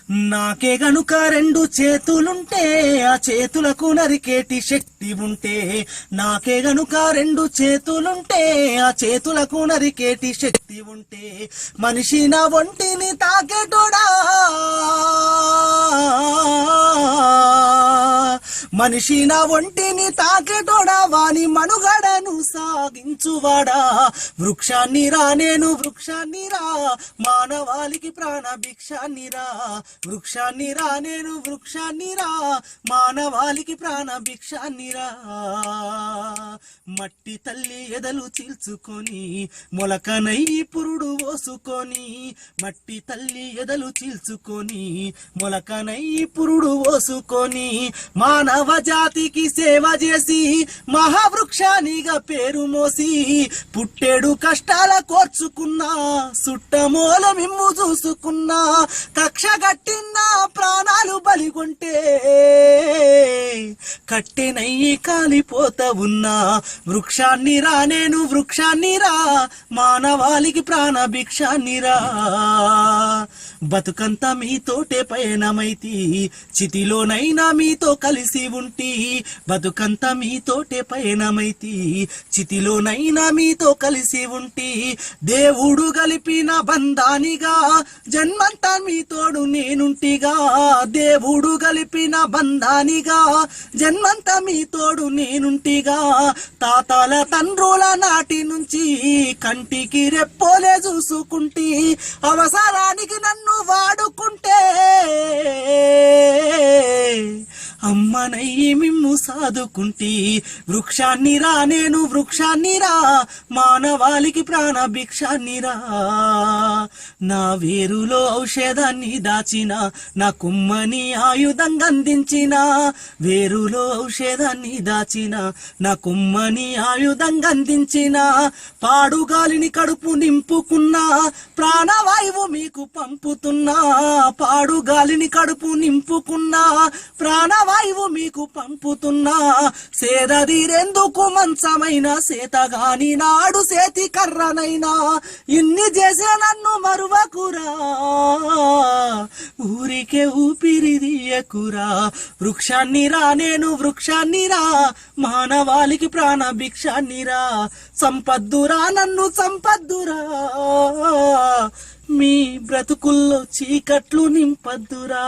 నాకే గనుక రెండు చేతులుంటే ఆ చేతులకు నరికేటి శక్తి ఉంటే, నాకే గనుక రెండు చేతులుంటే ఆ చేతులకు నరికేటి శక్తి ఉంటే, మనిషి నా ఒంటిని తాకేటోడా, మనిషి నా ఒంటిని తాకేటోడా, వాని మనుగడను సాగించువాడా. వృక్షాన్ని రా నేను వృక్షాన్ని రా, మానవాళికి ప్రాణ భిక్షాన్ని రా. వృక్షాన్ని రా నేను వృక్షాన్ని రా, మానవాళికి ప్రాణ భిక్షాన్ని రా. మట్టి తల్లి ఎదలు చీల్చుకొని మొలకనై పురుడు పోసుకొని, మట్టి తల్లి ఎదలు చీల్చుకొని మొలకనై పురుడు పోసుకొని, మానవ జాతికి సేవ చేసి మహావృక్షానిగా పేరు మోసి, పుట్టేడు కష్టాల కోర్చుకున్నా సుట్టమూల మిమ్ము చూసుకున్నా, కక్ష కట్టిన ప్రాణాలు బలిగొంటే కట్టెనయ్యి కాలిపోతా ఉన్నా. వృక్షాన్ని రా నేను వృక్షాన్ని రా, మానవాళికి ప్రాణ భిక్షాన్ని రా. బతుకంతా మీతోటే పయనమైతి, చితిలోనైనా మీతో కలిసి ఉంటి. బతుకంతా మీతోటే పయనమైతి, చితిలోనైనా మీతో కలిసి ఉంటి. దేవుడు గలిపిన బంధానిగా జన్మంతా మీతోడు నేనుంటిగా. దేవుడు గలిపిన బంధానిగా జన్మంతా మీతోడు నేనుంటిగా. తాతల తండ్రుల నాటి నుంచి కంటికి రెప్పోలే చూసుకుంటి, అవసరానికి నన్ను వాడుకుంటే అమ్మనయ్యి మిమ్ము సాదుకుంటి. వృక్షాన్ని రా నేను వృక్షాన్ని రా, మానవాళికి ప్రాణ భిక్షాన్ని రా. నా వేరులో ఔషధాన్ని దాచిన, నా కుమ్మని ఆయుధంగా అందించిన. వేరులో ఔషధాన్ని దాచిన, నా కుమ్మని ఆయుధంగా అందించిన. పాడుగాలిని కడుపు నింపుకున్నా, ప్రాణవాయువు మీకు పంపుతున్నా. పాడుగాలిని కడుపు నింపుకున్నా, ప్రాణవాయువు మీకు పంపుతున్నా. సేదదీరెందుకు మంచమైన సేతగాని నాడు సేతి కర్రనైనా, ఇన్ని చేసే నన్ను మరువకురా, ఊరికే ఊపిరిదియకురా. వృక్షాన్ని రా నేను వృక్షాన్ని రా, మానవాళికి ప్రాణ భిక్షాన్ని రా. సంపద్దురా నన్ను సంపద్దురా, మీ బ్రతుకుల్లో చీకట్లు నింపద్దురా.